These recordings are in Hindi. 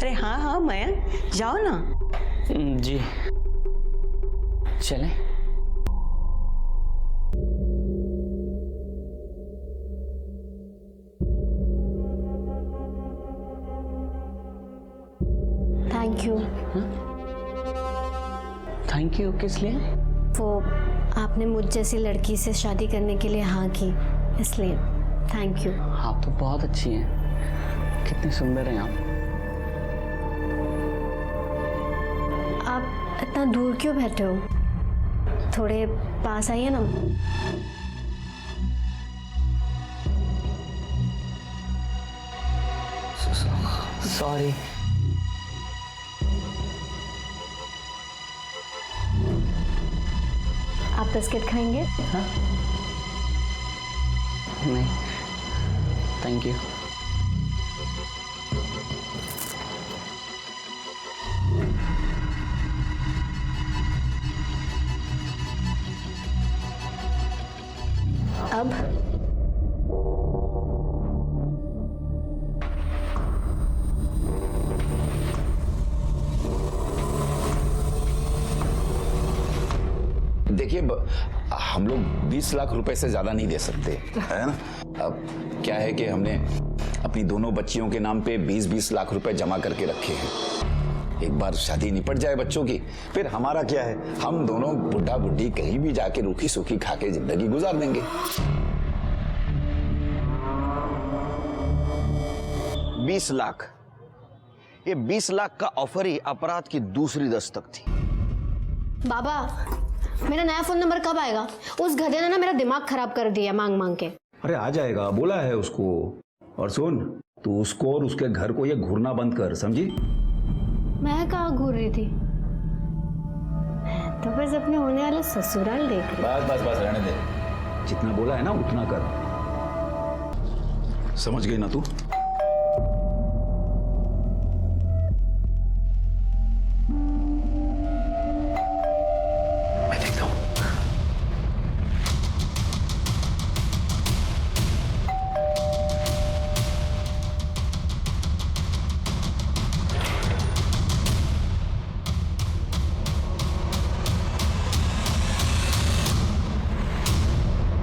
अरे हाँ हाँ मयंक, जाओ ना। जी चलें। Thank you. थैंक यू किस लिए? वो आपने मुझ जैसी लड़की से शादी करने के लिए हाँ की, इसलिए थैंक यू। आप तो बहुत अच्छी हैं, कितनी सुंदर हैं आप इतना दूर क्यों बैठे हो? थोड़े पास आइए ना। सॉरी। आप बिस्किट खाएंगे? हाँ? नहीं थैंक यू। अब देखिए हम लोग 20 लाख रुपए से ज्यादा नहीं दे सकते, है ना। अब क्या है कि हमने अपनी दोनों बच्चियों के नाम पे 20-20 लाख रुपए जमा करके रखे हैं। एक बार शादी निपट जाए बच्चों की, फिर हमारा क्या है, हम दोनों बुढ़ा बुढ़ी कहीं भी जाके रूखी सूखी खा के जिंदगी गुजार देंगे। 20 लाख, ये 20 लाख का ऑफर ही अपराध की दूसरी दस्तक थी। बाबा, मेरा नया फोन नंबर कब आएगा? उस गधे ने ना मेरा दिमाग खराब कर दिया मांग मांग के। अरे आ जाएगा, बोला है उसको। और सुन, तू उसको और उसके घर को ये घूरना बंद कर, समझी? मैं कहाँ घूर रही थी? तो बस अपने होने वाले ससुराल देख रही। बस बस बस रहने दे, जितना बोला है ना उतना कर। समझ गई ना तू? मैं देखता हूं।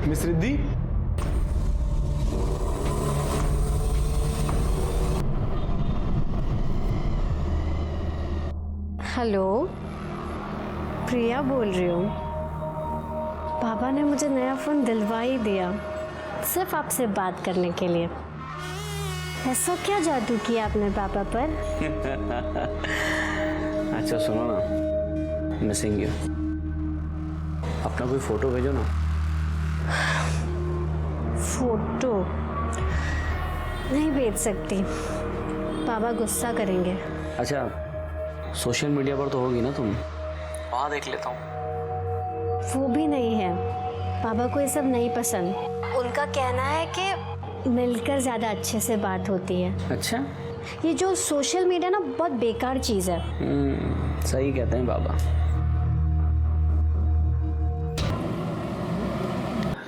मिस रिद्धि, हेलो, प्रिया बोल रही हूँ। पापा ने मुझे नया फोन दिलवा ही दिया, सिर्फ आपसे बात करने के लिए। ऐसा क्या जादू किया आपने पापा पर? अच्छा सुनो ना, मिसिंग यू, अपना कोई फोटो भेजो ना। फोटो नहीं भेज सकती, पापा गुस्सा करेंगे। अच्छा सोशल मीडिया पर तो होगी ना तुम, वहाँ देख लेता हूँ। वो भी नहीं है, पापा को ये सब नहीं पसंद। उनका कहना है कि मिलकर ज़्यादा अच्छे से बात होती है। अच्छा, ये जो सोशल मीडिया ना बहुत बेकार चीज़ है। सही कहते हैं बाबा।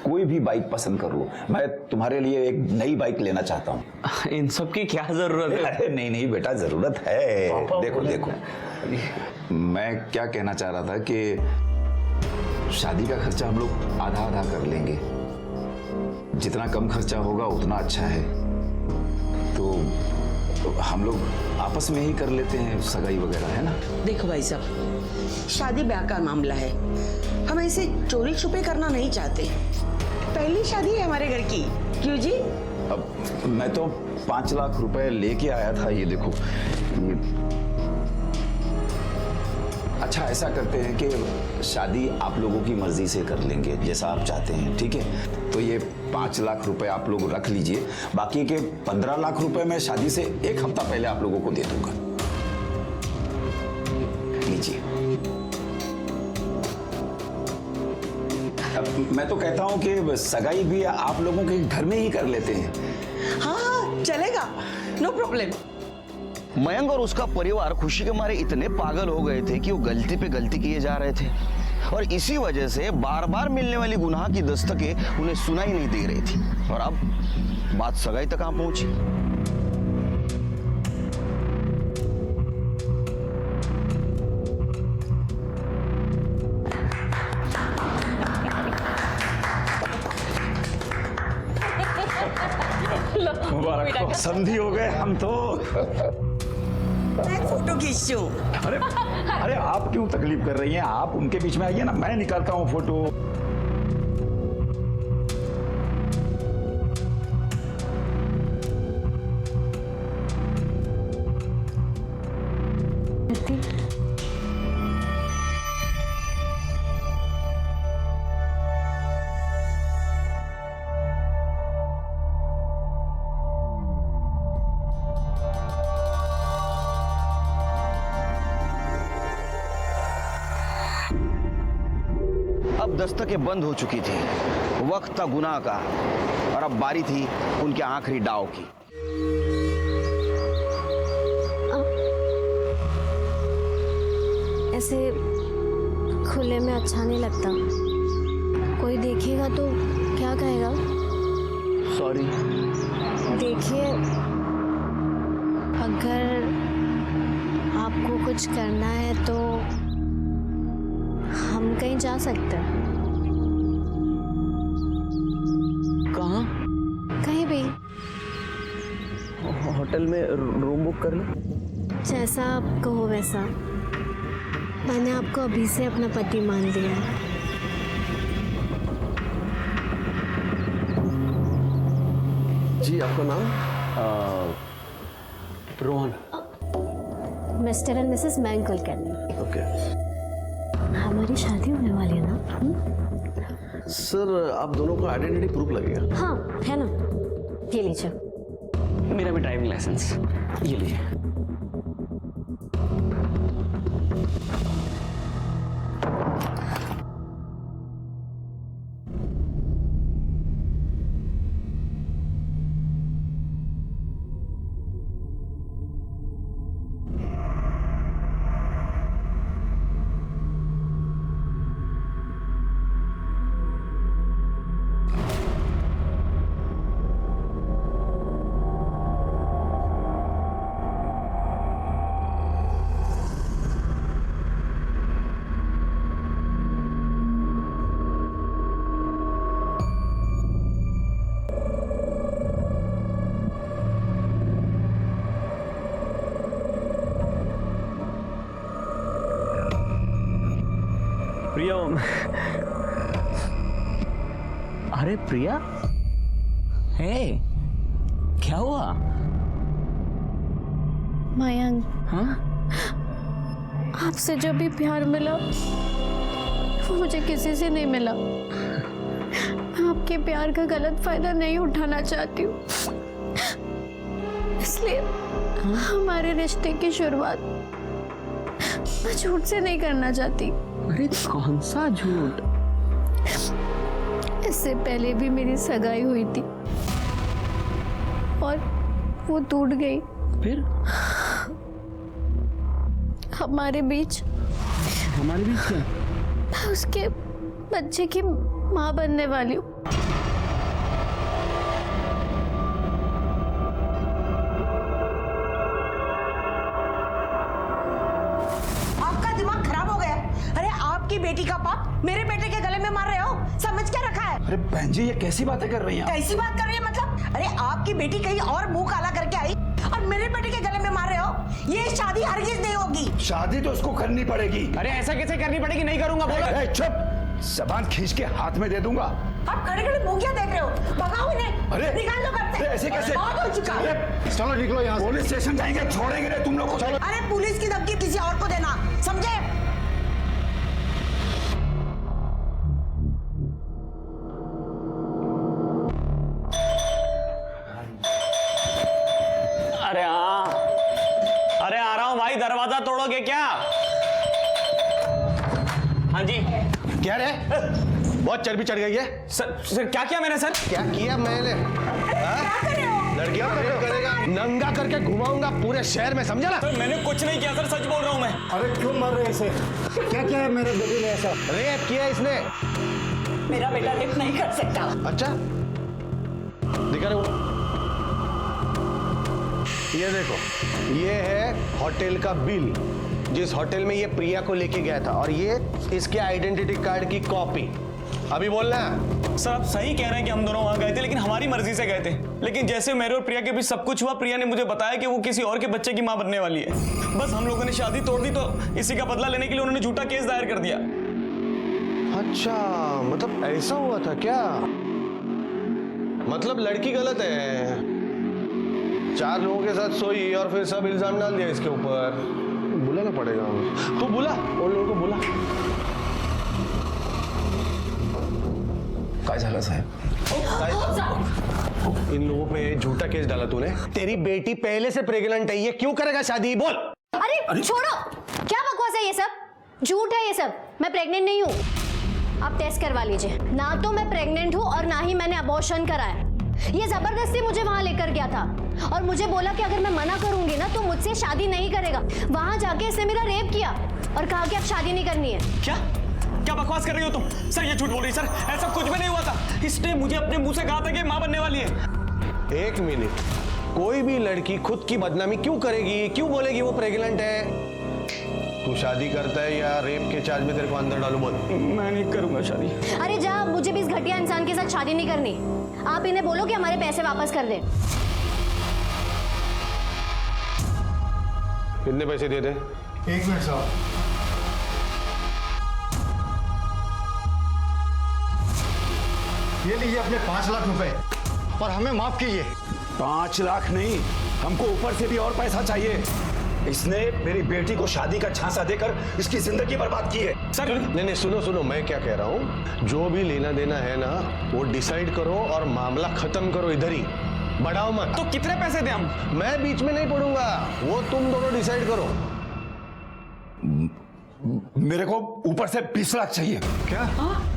कोई भी बाइक पसंद कर लो, मैं तुम्हारे लिए एक नई बाइक लेना चाहता हूँ। इन सब की क्या जरूरत है? अरे नहीं नहीं बेटा, जरूरत है। देखो देखो, मैं क्या कहना चाह रहा था कि शादी का खर्चा हम लोग आधा आधा कर लेंगे। जितना कम खर्चा होगा उतना अच्छा है। तो हम लोग आपस में ही कर लेते हैं सगाई वगैरह, है ना। देखो भाई साहब, शादी ब्याह का मामला है, हम ऐसे चोरी छुपे करना नहीं चाहते। पहली शादी है हमारे घर की, क्यों जी? अब मैं तो 5 लाख रुपए लेके आया था, ये देखो ये। अच्छा ऐसा करते हैं कि शादी आप लोगों की मर्जी से कर लेंगे, जैसा आप चाहते हैं, ठीक है। तो ये 5 लाख रुपए आप लोग रख लीजिए, बाकी के 15 लाख रुपए मैं शादी से 1 हफ्ता पहले आप लोगों को दे दूंगा। लीजिए। मैं तो कहता हूं कि सगाई भी आप लोगों के घर में ही कर लेते हैं। हाँ हाँ चलेगा, नो प्रॉब्लम। मयंक और उसका परिवार खुशी के मारे इतने पागल हो गए थे कि वो गलती पे गलती किए जा रहे थे, और इसी वजह से बार बार मिलने वाली गुनाह की दस्तकें उन्हें सुनाई नहीं दे रही थी। और अब बात सगाई तक कहां पहुंची। समझी हो गए हम तो। मैं फोटो खींचूं। अरे अरे आप क्यों तकलीफ कर रही हैं? आप उनके बीच में आइए ना, मैं निकालता हूँ फोटो। अब दस्तकें बंद हो चुकी थी, वक्त था गुनाह का, और अब बारी थी उनके आखिरी डाव की। ऐसे खुले में अच्छा नहीं लगता, कोई देखेगा तो क्या कहेगा? सॉरी। देखिए, अगर आपको कुछ करना है तो हम कहीं जा सकते हैं। कहाँ? कहीं भी, होटल में रूम बुक कर लो। जैसा आप कहो वैसा। मैंने आपको अभी से अपना पति मान लिया है। जी, आपका नाम? रोहन। मिस्टर एंड मिसेस मैंग कुलकर्णी। ओके। हमारी शादी होने वाली है ना? सर, आप दोनों का आइडेंटिटी प्रूफ लगेगा। हाँ, है ना? ये लीजिए। मेरा भी ड्राइविंग लाइसेंस, ये लीजिए। प्रिया। अरे प्रिया, हे, क्या हुआ? मयंक, हाँ? आपसे जब भी प्यार मिला वो मुझे किसी से नहीं मिला। मैं आपके प्यार का गलत फायदा नहीं उठाना चाहती हूँ, इसलिए हमारे रिश्ते की शुरुआत मैं झूठ से नहीं करना चाहती। अरे कौन सा झूठ? इससे पहले भी मेरी सगाई हुई थी और वो टूट गई। फिर? हमारे बीच क्या? मैं उसके बच्चे की माँ बनने वाली हूँ। आपका दिमाग खराब हो गया। अरे आपकी बेटी का पाप मेरे बेटे के गले में मार रहे हो, समझ क्या रखा है? अरे बहन जी, ये कैसी बातें कर रही हैं आप? कैसी बात कर रही है मतलब? अरे आपकी बेटी कहीं और मुंह काला करके आई और मेरे बेटे के गले में मार रहे हो। ये शादी हरगिज नहीं होगी। शादी तो उसको करनी पड़ेगी। अरे ऐसा कैसे करनी पड़ेगी? नहीं करूंगा, बोलो। ए, चुप! जबान खींच के हाथ में दे दूंगा। आप खड़े खड़े मुंह क्या देख रहे हो? भगाओ इन्हें। अरे निकाल लो घर से। ऐसे कैसे? बहुत हो चुका है। अरे चलो निकलो यहाँ से। पुलिस स्टेशन जाएंगे, छोड़ेंगे नहीं तुम लोग को। चलो। अरे पुलिस की धमकी किसी और को देना, समझे? अरे हाँ, अरे आ रहा हूँ भाई। दरवाजा तोड़ोगे क्या? हाँ जी। क्या रे? बहुत चर्बी चढ़ गई है। सर क्या किया मैंने? सर क्या किया मैंने? लड़कियों करेगा, नंगा करके घुमाऊंगा पूरे शहर में, समझा ना? सर मैंने कुछ नहीं किया सर, सच बोल रहा हूँ मैं। अरे क्यों मार रहे ऐसे? क्या क्या है मेरे बेटे ने ऐसा? रेप किया इसने। मेरा बेटा रेप नहीं कर सकता। अच्छा, दिखा रहे हो? ये देखो, ये है होटल का बिल, जिस होटल में ये प्रिया को लेके गया था, और ये इसके आइडेंटिटी कार्ड की कॉपी। अभी बोलना है। सर आप सही कह रहे हैं कि हम दोनों वहां गए थे, लेकिन हमारी मर्जी से गए थे। लेकिन जैसे मेरे और प्रिया के बीच सब कुछ हुआ, प्रिया ने मुझे बताया कि वो किसी और के बच्चे की मां बनने वाली है। बस हम लोगों ने शादी तोड़ दी, तो इसी का बदला लेने के लिए उन्होंने झूठा केस दायर कर दिया। अच्छा, मतलब ऐसा हुआ था क्या? मतलब लड़की गलत है, 4 लोगों के साथ सोई और फिर सब इल्जाम डाल दिया इसके ऊपर। बुलाना पड़ेगा, तू बुला उन लोगों को, बुला। काय झालं साहेब? इन लोगों पे झूठा केस डाला तूने। तेरी बेटी पहले से प्रेग्नेंट है, ये क्यों करेगा शादी? बोल। अरे छोड़ो, क्या बकवास है ये सब? झूठ है ये सब। मैं प्रेग्नेंट नहीं हूँ। आप टेस्ट करवा लीजिए। ना तो मैं प्रेग्नेंट हूँ और ना ही मैंने अबॉर्शन कराया। ये जबरदस्ती मुझे वहां लेकर गया था और मुझे बोला कि अगर मैं मना करूंगी ना तो मुझसे शादी नहीं करेगा। वहां जाके इसने मेरा रेप किया और कहा कि अब शादी नहीं करनी है। क्या क्या बकवास कर रही हो तुम? सर ये झूठ बोल रही है। सर ऐसा कुछ भी नहीं हुआ था। इसने मुझे अपने मुंह से कहा था कि मां बनने वाली है। 1 मिनट, कोई भी लड़की खुद की बदनामी क्यों करेगी? क्यों बोलेगी वो प्रेग्नेंट है? तू शादी करता है या रेप के चार्ज में तेरे को अंदर डालू? बोल। मैं नहीं करूंगा शादी। अरे जा, मुझे भी इस घटिया इंसान के साथ शादी नहीं करनी। आप इन्हें बोलो कि हमारे पैसे वापस कर दें। कितने पैसे दे दे? 1 मिनट साहब। ये लीजिए अपने 5 लाख रुपए और हमें माफ कीजिए। 5 लाख नहीं, हमको ऊपर से भी और पैसा चाहिए। इसने मेरी बेटी को शादी का झांसा देकर इसकी जिंदगी बर्बाद की है। सर नहीं, सुनो, मैं क्या कह रहा हूँ, जो भी लेना देना है ना वो डिसाइड करो और मामला खत्म करो इधर ही, बढ़ाओ मत। तो कितने पैसे दें हम? मैं बीच में नहीं पड़ूंगा, वो तुम दोनों डिसाइड करो। मेरे को ऊपर से 20 लाख चाहिए। क्या?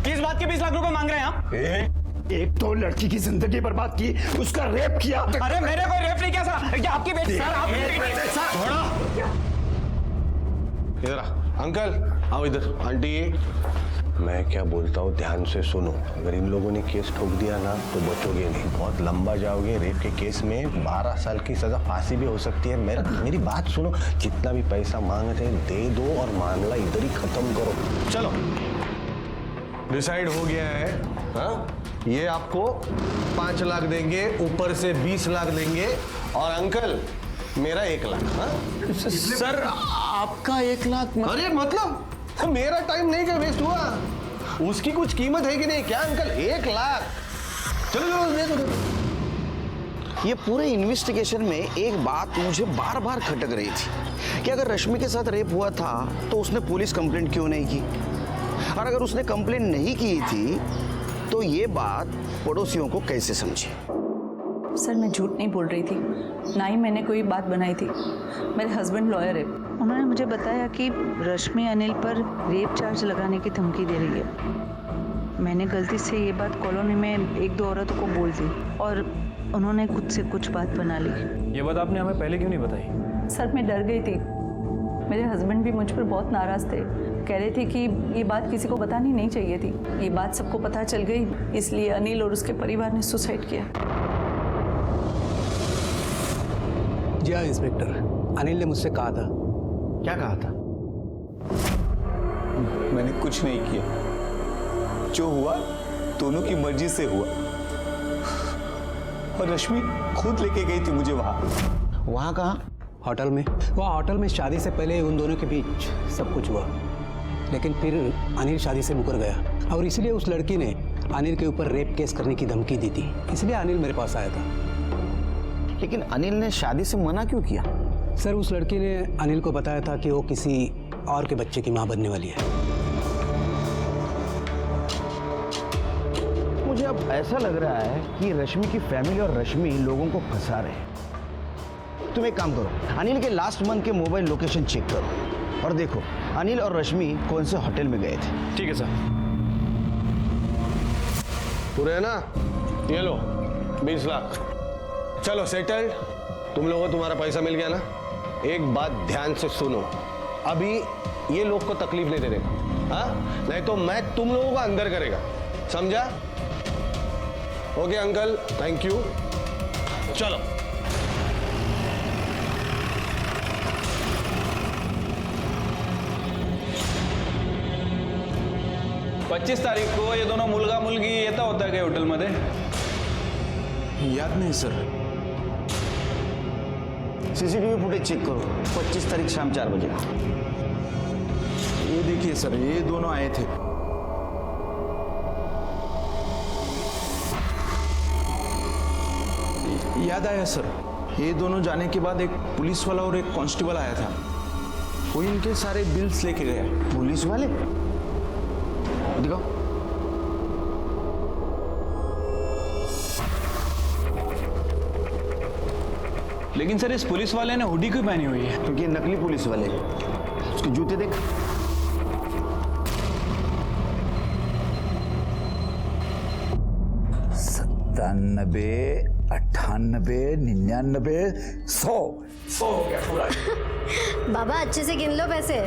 किस बात के 20 लाख रुपए मांग रहे हैं आप? एक तो लड़की की जिंदगी बर्बाद की, उसका रेप किया। अरे मैंने कोई रेप नहीं किया सर। ये आपकी बेटी। सर आप इधर आ, अंकल आओ इधर। आंटी, मैं क्या बोलता हूँ ध्यान से सुनो। अगर इन लोगों ने केस ठोक दिया ना तो बचोगे नहीं, बहुत लंबा जाओगे। रेप के केस में 12 साल की सजा, फांसी भी हो सकती है। मेरी बात सुनो, जितना भी पैसा मांगते हैं दे दो और मामला इधर ही खत्म करो। चलो, डिसाइड हो गया है। हाँ, ये आपको 5 लाख देंगे, ऊपर से 20 लाख देंगे और अंकल मेरा 1 लाख। हाँ? सर आपका 1 लाख? अरे मतलब मेरा टाइम नहीं क्या वेस्ट हुआ? उसकी कुछ कीमत है कि नहीं? क्या अंकल 1 लाख? चलो दे दो। ये पूरे इन्वेस्टिगेशन में एक बात मुझे बार बार खटक रही थी कि अगर रश्मि के साथ रेप हुआ था तो उसने पुलिस कंप्लेंट क्यों नहीं की, और अगर उसने कंप्लेंट नहीं की थी तो ये बात पड़ोसियों को कैसे समझे? सर मैं झूठ नहीं बोल रही थी, ना ही मैंने कोई बात बनाई थी। मेरे हस्बैंड लॉयर है, उन्होंने मुझे बताया कि रश्मि अनिल पर रेप चार्ज लगाने की धमकी दे रही है। मैंने गलती से ये बात कॉलोनी में 1-2 औरतों को बोल दी और उन्होंने खुद से कुछ बात बना ली। ये बात आपने हमें पहले क्यों नहीं बताई? सर मैं डर गई थी। मेरे हस्बैंड भी मुझ पर बहुत नाराज़ थे, कह रहे थे कि ये बात किसी को बतानी नहीं चाहिए थी। ये बात सबको पता चल गई, इसलिए अनिल और उसके परिवार ने सुसाइड किया। जी हाँ इंस्पेक्टर, अनिल ने मुझसे कहा था। क्या कहा था? मैंने कुछ नहीं किया, जो हुआ दोनों की मर्जी से हुआ। और रश्मि खुद लेके गई थी मुझे वहां। वहाँ कहाँ? होटल में। वहाँ होटल में शादी से पहले उन दोनों के बीच सब कुछ हुआ, लेकिन फिर अनिल शादी से मुकर गया और इसलिए उस लड़की ने अनिल के ऊपर रेप केस करने की धमकी दी थी, इसलिए अनिल मेरे पास आया था। लेकिन अनिल ने शादी से मना क्यों किया? सर उस लड़की ने अनिल को बताया था कि वो किसी और के बच्चे की मां बनने वाली है। मुझे अब ऐसा लग रहा है कि रश्मि की फैमिली और रश्मि लोगों को फंसा रहे हैं। तुम एक काम करो, अनिल के लास्ट मंथ के मोबाइल लोकेशन चेक करो और देखो अनिल और रश्मि कौन से होटल में गए थे। ठीक है सर। पूरे है ना? ये लो 20 लाख। चलो सेटल्ड। तुम लोगों को तुम्हारा पैसा मिल गया ना? एक बात ध्यान से सुनो, अभी ये लोग को तकलीफ नहीं देने का, हाँ? नहीं तो मैं तुम लोगों को अंदर करेगा, समझा? Okay uncle, thank you. चलो 25 तारीख को ये दोनों मुलगा मुलगी येता होता काय हॉटेलमध्ये? याद नहीं सर। सीसीटीवी फुटेज चेक करो, 25 तारीख शाम 4 बजे। ये देखिए सर, ये दोनों आए थे। याद आया सर, ये दोनों जाने के बाद एक पुलिस वाला और एक कांस्टेबल आया था। वो इनके सारे बिल्स लेके गया। पुलिस वाले? दिखाओ। लेकिन सर इस पुलिस वाले ने हुडी क्यों पहनी हुई है? क्योंकि नकली पुलिस वाले, उसके जूते देख। सत्तानबे, 98, 99, 100 हो गया पूरा। बाबा अच्छे से गिन लो पैसे,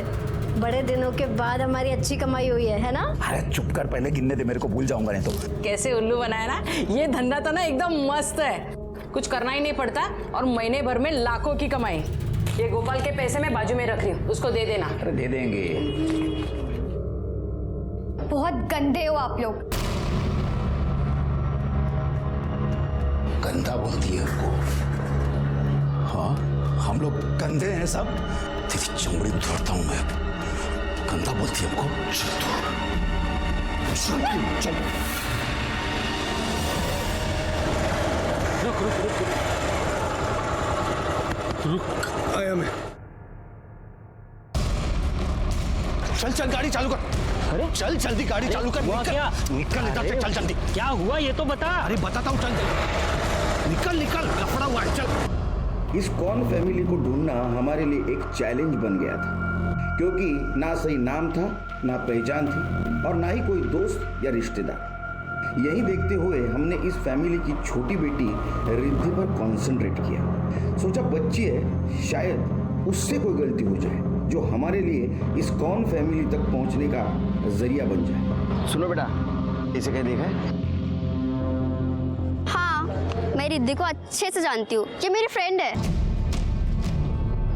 बड़े दिनों के बाद हमारी अच्छी कमाई हुई है ना? अरे चुप कर, पहले गिनने दे मेरे को, भूल जाऊंगा नहीं तो। कैसे उल्लू बनाया ना, ये धंधा तो ना एकदम मस्त है, कुछ करना ही नहीं पड़ता और महीने भर में लाखों की कमाई। ये गोपाल के पैसे मैं बाजू में रख रही हूँ, उसको दे देना। अरे दे देंगे। बहुत गंदे हो आप लोग। गंदा बोलती है उसको? हाँ, हम लोग गंदे हैं सब? तेरी चमड़ी उतारता हूं मैं। गंदा बोलती है हमको? चल रुक रुक रुक रुक, आया मैं। चल चल गाड़ी चालू कर। अरे चल जल्दी गाड़ी चालू कर। निकल इधर से, चल जल्दी। क्या हुआ ये तो बता। अरे बताता हूँ, चल निकल निकल, लफड़ा हुआ है, चल। इस कौन फैमिली को ढूंढना हमारे लिए एक चैलेंज बन गया था, क्योंकि ना सही नाम था, ना पहचान थी और ना ही कोई दोस्त या रिश्तेदार। यही देखते हुए हमने इस फैमिली की छोटी बेटी रिद्धि पर कंसंट्रेट किया। सोचा बच्ची है, शायद उससे कोई गलती हो जाए जो हमारे लिए इस कौन फैमिली तक पहुंचने का जरिया बन जाए। सुनो बेटा, इसे कहीं देखा है? हाँ, मैं रिद्धि को अच्छे से जानती हूँ, ये मेरी फ्रेंड है।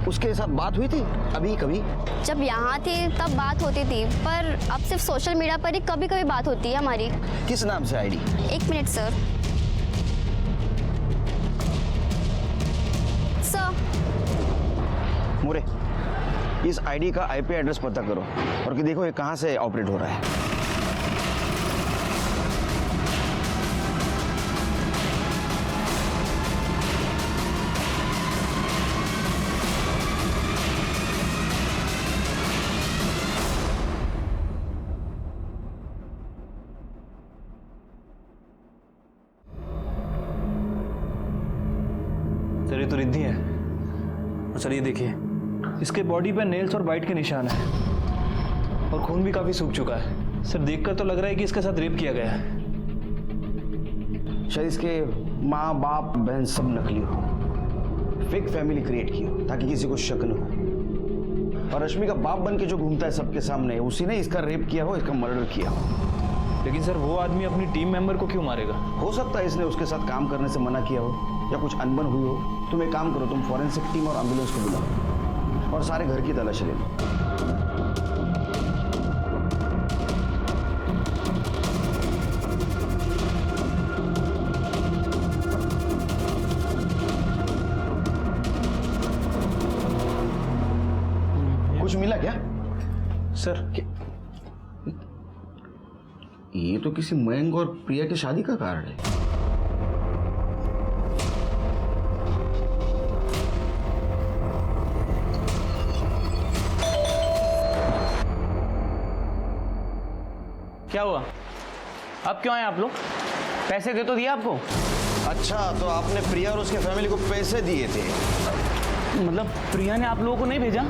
उसके साथ बात हुई थी अभी कभी? जब यहाँ थी तब बात होती थी, पर अब सिर्फ सोशल मीडिया पर ही कभी कभी बात होती है हमारी। किस नाम से आईडी? 1 minute sir. मोरे, इस आईडी का आईपी एड्रेस पता करो और कि देखो ये कहाँ से ऑपरेट हो रहा है। सर ये तो रिद्धि है। और सर ये देखिए, इसके बॉडी पे नेल्स और बाइट के निशान है और खून भी काफी सूख चुका है। सर देखकर तो लग रहा है कि इसके साथ रेप किया गया है। शायद इसके माँ बाप बहन सब नकली हो, फेक फैमिली क्रिएट की हो ताकि किसी को शक न हो। और रश्मि का बाप बन के जो घूमता है सबके सामने, उसी ने इसका रेप किया हो, इसका मर्डर किया हो। लेकिन सर वो आदमी अपनी टीम मेंबर को क्यों मारेगा? हो सकता है इसने उसके साथ काम करने से मना किया हो या कुछ अनबन हुई हो। तुम एक काम करो, तुम फॉरेंसिक टीम और एम्बुलेंस को बुलाओ और सारे घर की तलाशी ले लो। कुछ मिला क्या सर? ये तो किसी मयंक और प्रिया की शादी का कार्ड है। क्या हुआ? अब क्यों आए आप लोग? पैसे दे तो दिए आपको। अच्छा, तो आपने प्रिया और उसके फैमिली को पैसे दिए थे? मतलब प्रिया ने आप लोगों को नहीं भेजा?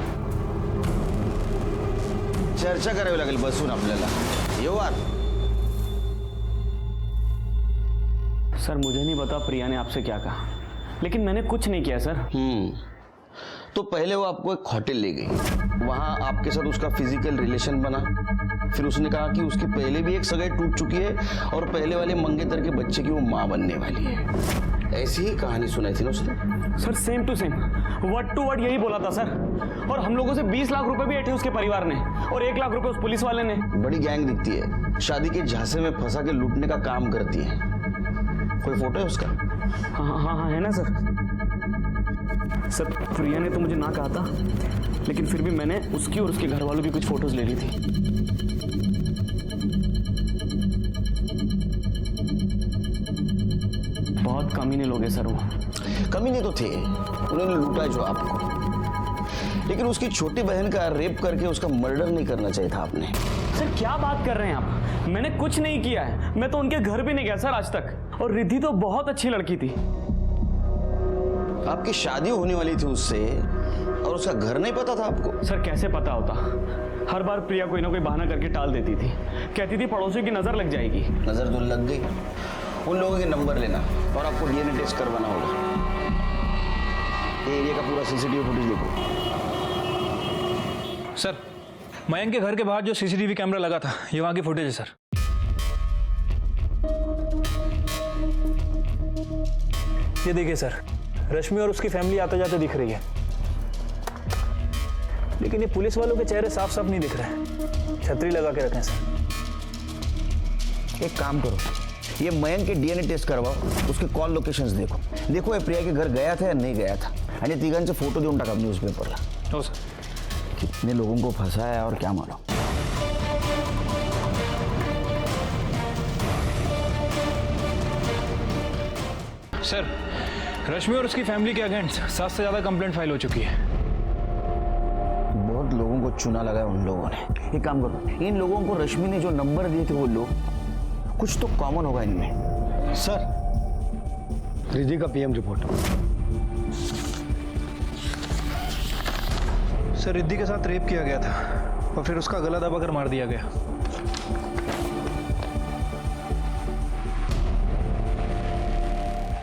चर्चा करावी लागेल बसून आपल्याला। येऊ सर मुझे नहीं पता प्रिया ने आपसे क्या कहा, लेकिन मैंने कुछ नहीं किया सर। तो पहले वो आपको एक होटल ले गई, वहां आपके साथ उसका फिजिकल रिलेशन बना, फिर उसने कहा कि उसकी पहले भी एक सगाई टूट चुकी है और पहले वाले मंगेतर के बच्चे की वो मां बनने वाली है। ऐसी ही कहानी सुनाई थी ना उसने? Sir same to same, word to word यही बोला था सर। और हम लोगों से 20 लाख रुपए भी ऐठे उसके परिवार ने और 1 लाख रुपए उस पुलिस वाले ने। बड़ी गैंग दिखती है। शादी के झांसे में फंसा के लूटने का काम करती है। कोई फोटो है उसका? हाँ है ना सर। सर प्रिया ने तो मुझे ना कहा था, लेकिन फिर भी मैंने उसकी और उसके घर वालों की कुछ फोटोज ले ली थी। बहुत कमीने लोग हैं सर वो। कमीने तो थे, उन्होंने लूटा जो आपको, लेकिन उसकी छोटी बहन का रेप करके उसका मर्डर नहीं करना चाहिए था आपने। सर क्या बात कर रहे हैं आप? मैंने कुछ नहीं किया है, मैं तो उनके घर भी नहीं गया सर आज तक। और रिद्धि तो बहुत अच्छी लड़की थी। आपकी शादी होने वाली थी उससे, और उसका घर नहीं पता था आपको? सर कैसे पता होता? हर बार प्रिया कोई ना कोई बहाना करके टाल देती थी, कहती थी पड़ोसियों की नजर लग जाएगी। नजर तो लग गई। उन लोगों के नंबर लेना और आपको डीएनए टेस्ट करवाना होगा। ये एरिया का पूरा सीसीटीवी फुटेज देखो। सर, मयंक के घर के बाहर जो सीसीटीवी कैमरा लगा था, ये वहां की फुटेज है सर। ये देखिए सर, रश्मि और उसकी फैमिली आते जाते दिख रही है, लेकिन ये पुलिस वालों के चेहरे साफ साफ नहीं दिख रहे हैं। छतरी लगा के रखें सर। एक काम करो, ये मयंक के डीएनए टेस्ट करवाओ, उसके कॉल लोकेशंस देखो ये प्रिया के घर गया था या नहीं गया था, आणि तिघांचे फोटो देऊन टाका न्यूज़पेपरला। हो सर। कितने लोगों को फंसाया और क्या मालूम। सर, रश्मि और उसकी फैमिली के अगेंस्ट 7 से ज्यादा कंप्लेंट फाइल हो चुकी है। बहुत लोगों को चुना लगाया उन लोगों ने। एक काम करो, इन लोगों को रश्मि ने जो नंबर दिए थे वो लो, कुछ तो कॉमन होगा इनमें। सर, रिद्धि का पीएम रिपोर्ट। सर, रिद्धि के साथ रेप किया गया था और फिर उसका गला दबाकर मार दिया गया।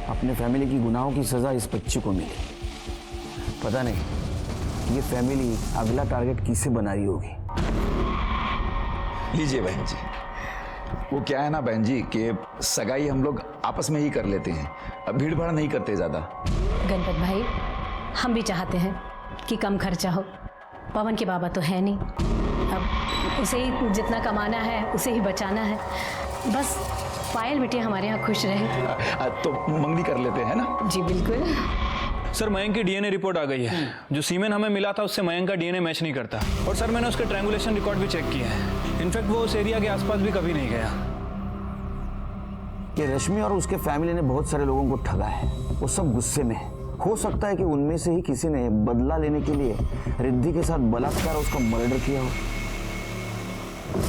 अपने फैमिली की गुनाहों की सजा इस बच्ची को मिली। पता नहीं ये फैमिली अगला टारगेट किसे बना रही होगी। लीजिए बहन जी। वो क्या है ना बहन जी कि सगाई हम लोग आपस में ही कर लेते हैं, अब भीड़ भाड़ नहीं करते ज्यादा। गणपत भाई, हम भी चाहते हैं कि कम खर्चा हो। पवन के बाबा तो है नहीं, अब उसे ही जितना कमाना है उसे ही बचाना है। बस पायल बिटिया हमारे यहाँ खुश रहे। तो मंगनी कर लेते हैं ना? जी बिल्कुल। सर, मयंक की डीएनए रिपोर्ट आ गई है। जो सीमेन हमें मिला था उससे मयंक का डीएनए मैच नहीं करता। और सर, मैंने उसके ट्रायंगुलेशन रिकॉर्ड भी चेक किया है। इनफैक्ट वो उस एरिया के आसपास भी कभी नहीं गया। ये रश्मि और उसके फैमिली ने बहुत सारे लोगों को ठगा है, वो सब गुस्से में है। हो सकता है कि उनमें से ही किसी ने बदला लेने के लिए रिद्धि के साथ बलात्कार और उसका मर्डर किया हो।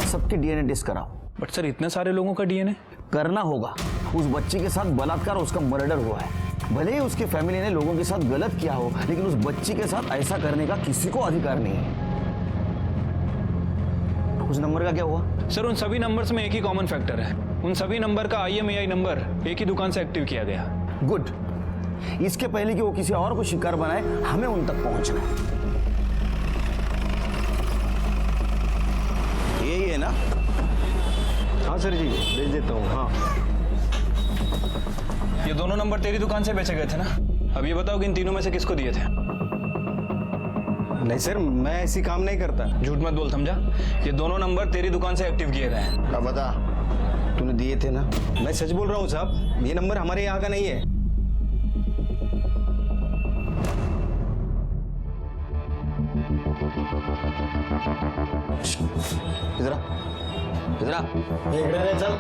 सबके डीएनए टेस्ट कराओ। बट सर, इतने सारे लोगों का डीएनए करना होगा। उस बच्ची के साथ बलात्कार और उसका मर्डर हुआ है। भले ही उसके फैमिली ने लोगों के साथ गलत किया हो, लेकिन उस बच्ची के साथ ऐसा करने का किसी को अधिकार नहीं है। उस नंबर का क्या हुआ? सर, उन सभी नंबर्स में एक ही कॉमन फैक्टर है। उन सभी नंबर का IMEI नंबर एक ही दुकान से एक्टिव किया गया। गुड। इसके पहले कि वो किसी और को शिकार बनाए, हमें उन तक पहुंचना है। यही है ना? हाँ सर जी, भेज देता हूँ। हाँ, ये दोनों नंबर तेरी दुकान से बेचे गए थे ना? अब ये बताओ कि इन तीनों में से किसको दिए थे? नहीं सर, मैं ऐसी काम नहीं करता। झूठ मत बोल, समझा? ये दोनों नंबर तेरी दुकान से एक्टिव किए गए हैं। अब बता, तूने दिए थे ना? मैं सच बोल रहा हूँ साहब, ये नंबर हमारे यहाँ का नहीं है। इधर आ, इधर आ। चल।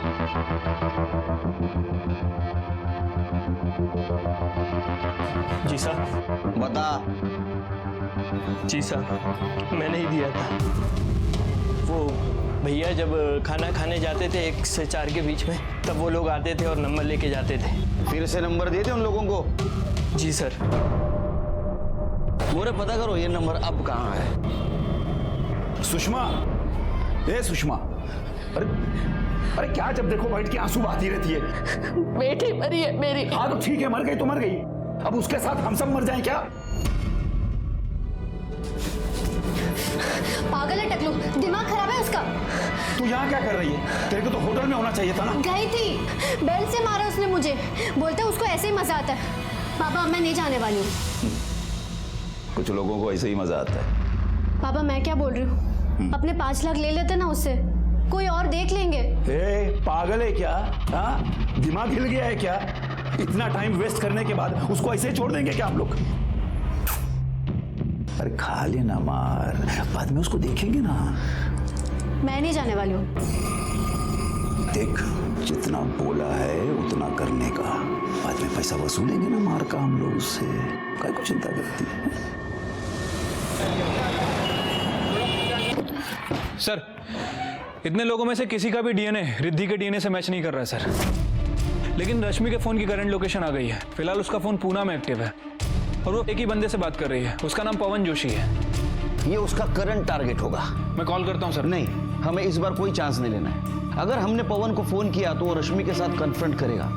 जी सर। बता। जी सर, मैंने ही दिया था। वो भैया जब खाना खाने जाते थे 1 से 4 के बीच में, तब वो लोग आते थे और नंबर लेके जाते थे। फिर से नंबर दिए थे उन लोगों को? जी सर। मोरे पता करो ये नंबर अब कहाँ है। सुषमा, ए सुषमा, अरे क्या जब देखो बैठ के आंसू बहाती रहती है? बेटी मरी है मेरी। हाँ तो ठीक है, मर गई तो मर गई, अब उसके साथ हम सब मर जाएं क्या? पागल है टकलू, दिमाग खराब है उसका। तू यहाँ क्या कर रही है? तेरे को तो होटल में होना चाहिए था ना। गई थी, बेल्ट से मारा उसने मुझे, बोलते उसको ऐसे ही मजा आता है। पापा, मैं नहीं जाने वाली हूँ। कुछ लोगों को ऐसे ही मजा आता है। पापा, मैं क्या बोल रही हूँ, अपने 5 लाख ले लेते ना उससे, कोई और देख लेंगे। ए, पागल है क्या? हाँ, दिमाग हिल गया है क्या? इतना टाइम वेस्ट करने के बाद उसको ऐसे छोड़ देंगे क्या हम लोग? अरे खा लेना मार, बाद में उसको देखेंगे ना। मैं नहीं जाने वाली हूँ। देख, जितना बोला है उतना करने का, बाद में पैसा वसूलेंगे ना मार का हम लोग उससे। काय को चिंता करती है? सर, इतने लोगों में से किसी का भी डीएनए रिद्धि के डीएनए से मैच नहीं कर रहा है सर। लेकिन रश्मि के फोन की करंट लोकेशन आ गई है। फिलहाल उसका फोन पूना में एक्टिव है और वो एक ही बंदे से बात कर रही है। उसका नाम पवन जोशी है। ये उसका करंट टारगेट होगा। मैं कॉल करता हूँ सर। नहीं, हमें इस बार कोई चांस नहीं लेना है। अगर हमने पवन को फोन किया तो वो रश्मि के साथ कन्फ्रंट करेगा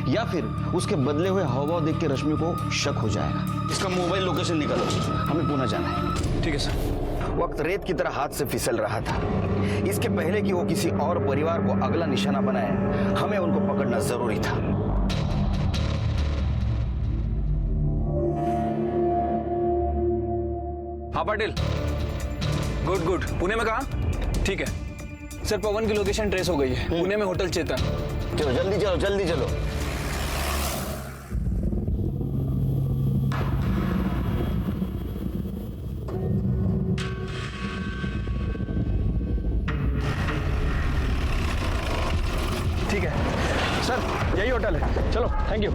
या फिर उसके बदले हुए हावभाव देख के रश्मि को शक हो जाएगा। इसका मोबाइल लोकेशन निकालो, हमें पुणे जाना है। ठीक है सर। वक्त रेत की तरह हाथ से फिसल रहा था। इसके पहले कि वो किसी और परिवार को अगला निशाना बनाए, हमें उनको पकड़ना जरूरी था। हाँ पाटिल, गुड गुड। पुणे में कहाँ? ठीक है सर, पवन की लोकेशन ट्रेस हो गई है। पुणे में होटल चेतन। चलो जल्दी चलो, जल्दी चलो। ठीक है सर, यही होटल है। चलो, थैंक यू।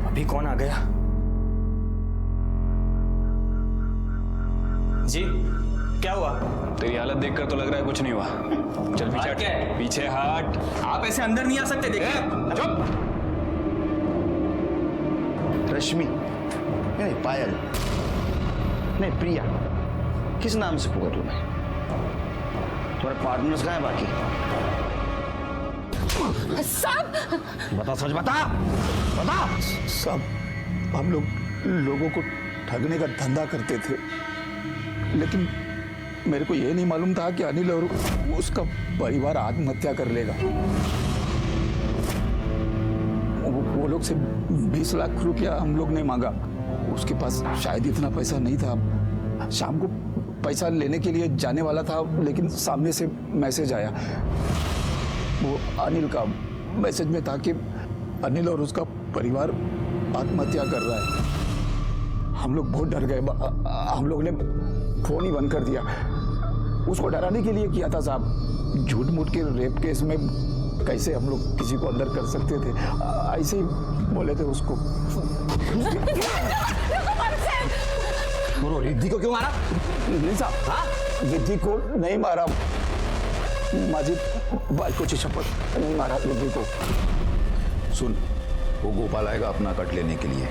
अभी कौन आ गया? जी, क्या हुआ? तेरी हालत देखकर तो लग रहा है कुछ नहीं हुआ। चल पीछे हट। पीछे हट। आप ऐसे अंदर नहीं आ सकते। देखिए। चुप। रश्मि नहीं, पायल नहीं, प्रिया, किस नाम से पुकारूं मैं? तुम्हारे पार्टनर्स कहाँ हैं बाकी? साहब, बता, सच बता, बता। सब हम लोग लोगों को ठगने का धंधा करते थे, लेकिन मेरे को ये नहीं मालूम था कि अनिल और उसका परिवार आत्महत्या कर लेगा। वो लोग से 20 लाख रुपया हम लोग ने मांगा। उसके पास शायद इतना पैसा नहीं था। शाम को पैसा लेने के लिए जाने वाला था, लेकिन सामने से मैसेज आया। वो अनिल का मैसेज में था कि अनिल और उसका परिवार आत्महत्या कर रहा है। हम लोग बहुत डर गए। हम लोग ने फोन ही बंद कर दिया। उसको डराने के लिए किया था साहब। झूठ मूठ के रेप केस में कैसे हम लोग किसी को अंदर कर सकते थे, ऐसे ही बोले थे उसको। रिद्धि को क्यों मारा? नहीं साहब, हाँ, रिद्धि को नहीं मारा। माझी बायकोची शपथ, नहीं मारा रिद्धि को। सुन, वो गोपाल आएगा अपना कट लेने के लिए।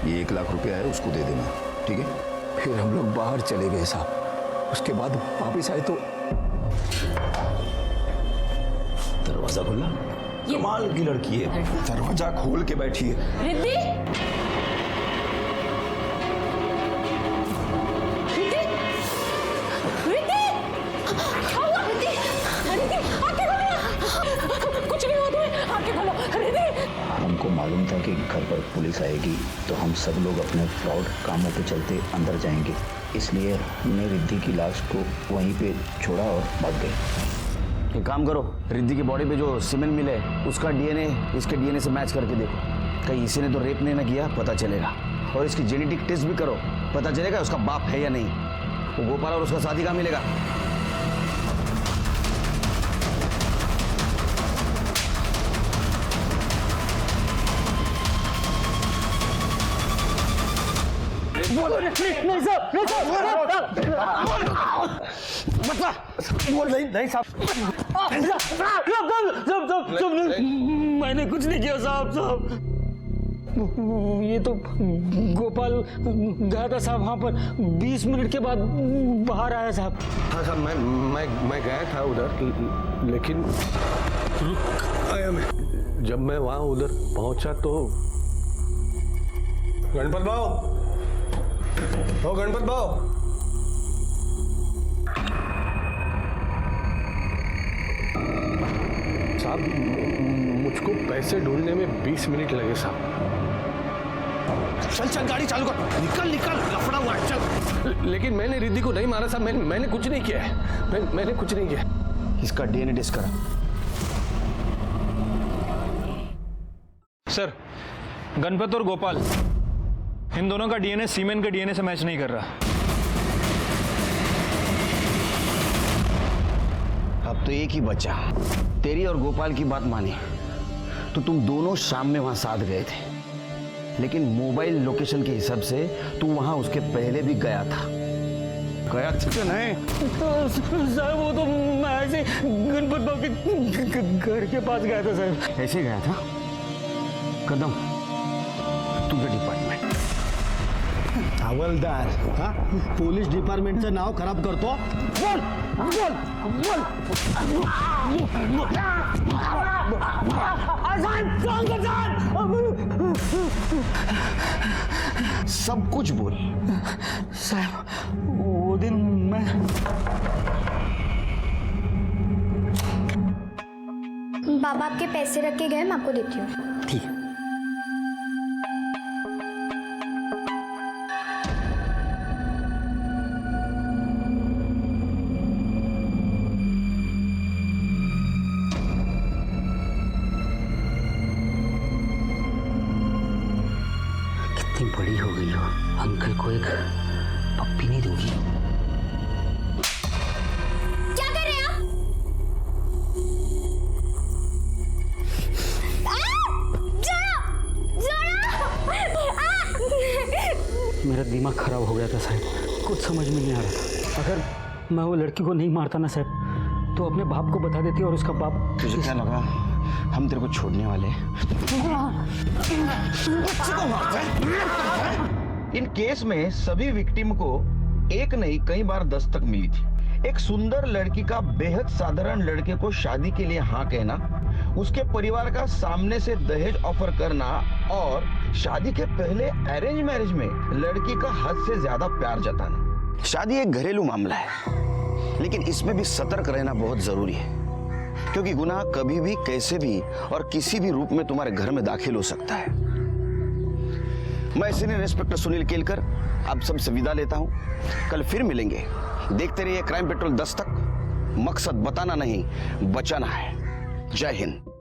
ये 1 लाख रुपया है, उसको दे देना, ठीक है? फिर हम लोग बाहर चले गए साहब। उसके बाद वापिस आए तो दरवाजा खुला। कमाल की लड़की है, दरवाजा खोल के बैठी है। रिद्धि, कुछ नहीं हुआ तुम्हें? आंखें खोलो। रिद्धि, हमको मालूम था कि घर पर पुलिस आएगी, तो हम सब लोग अपने फ्रॉड कामों पे चलते अंदर जाएंगे, इसलिए हमने रिद्धि की लाश को वहीं पे छोड़ा और भाग गए। एक काम करो, रिद्धि की बॉडी पे जो सीमेंट मिले उसका डीएनए इसके डीएनए से मैच करके देखो। कहीं इसी ने तो रेप नहीं ना किया, पता चलेगा। और इसकी जेनेटिक टेस्ट भी करो, पता चलेगा उसका बाप है या नहीं। वो गोपाल और उसका साथी कहाँ मिलेगा? नहीं साहब, नहीं साहब, मैंने कुछ नहीं किया साहब। ये तो गोपाल गया था साहब वहाँ पर, 20 मिनट के बाद बाहर आया साहब। हाँ साहब, मैं गया था उधर, लेकिन रुक आया मैं। जब मैं वहाँ उधर पहुँचा तो गणपत भाव, ओ गणपत भाव, साहब मुझको पैसे ढूंढने में 20 मिनट लगे साहब। चल चल गाड़ी चालू कर, निकल निकल, लफड़ा हुआ है, चल। लेकिन मैंने रिद्धि को नहीं मारा साहब, मैंने कुछ नहीं किया है, मैंने कुछ नहीं किया। इसका डीएनए टेस्ट करा। सर, गणपत और गोपाल इन दोनों का डीएनए सीमेन के डीएनए से मैच नहीं कर रहा। अब तो एक ही बचा, तेरी और गोपाल की बात मानी तो तुम दोनों शाम में वहां साथ गए थे, लेकिन मोबाइल लोकेशन के हिसाब से तू वहां उसके पहले भी गया था। गया था क्या नहीं? सर वो तो मैं ऐसे गणपत बाबू के घर के पास गया था सर। ऐसे गया था? कदम तुझं डिपार्टमेंट हवलदार हा पोलीस डिपार्टमेंटचं नाव खराब करतो। बोल बोल बोल सब कुछ बोल। साहब वो दिन मैं बाबा आपके पैसे रख के गए, मैं आपको देती हूँ। ठीक है। कितनी बड़ी हो गई हो, अंकल को एक पप्पी नहीं दूंगी। क्या कर रहे हैं मेरा दिमाग खराब हो गया था साहब, कुछ समझ में नहीं आ रहा था। अगर मैं वो लड़की को नहीं मारता ना साहब, तो अपने बाप को बता देती और उसका बाप। तुझे क्या लगा हम तेरे को छोड़ने वाले? इन केस में सभी विक्टिम को एक नहीं कई बार दस्तक मिली थी। एक सुंदर लड़की का बेहद साधारण लड़के को शादी के लिए हाँ कहना, उसके परिवार का सामने से दहेज ऑफर करना और शादी के पहले अरेंज मैरिज में लड़की का हद से ज्यादा प्यार जताना। शादी एक घरेलू मामला है, लेकिन इसमें भी सतर्क रहना बहुत जरूरी है, क्योंकि गुनाह कभी भी कैसे भी और किसी भी रूप में तुम्हारे घर में दाखिल हो सकता है। मैं सीनियर इंस्पेक्टर सुनील केलकर आप सबसे विदा लेता हूं। कल फिर मिलेंगे। देखते रहिए क्राइम पेट्रोल दस्तक। मकसद बताना नहीं, बचाना है। जय हिंद।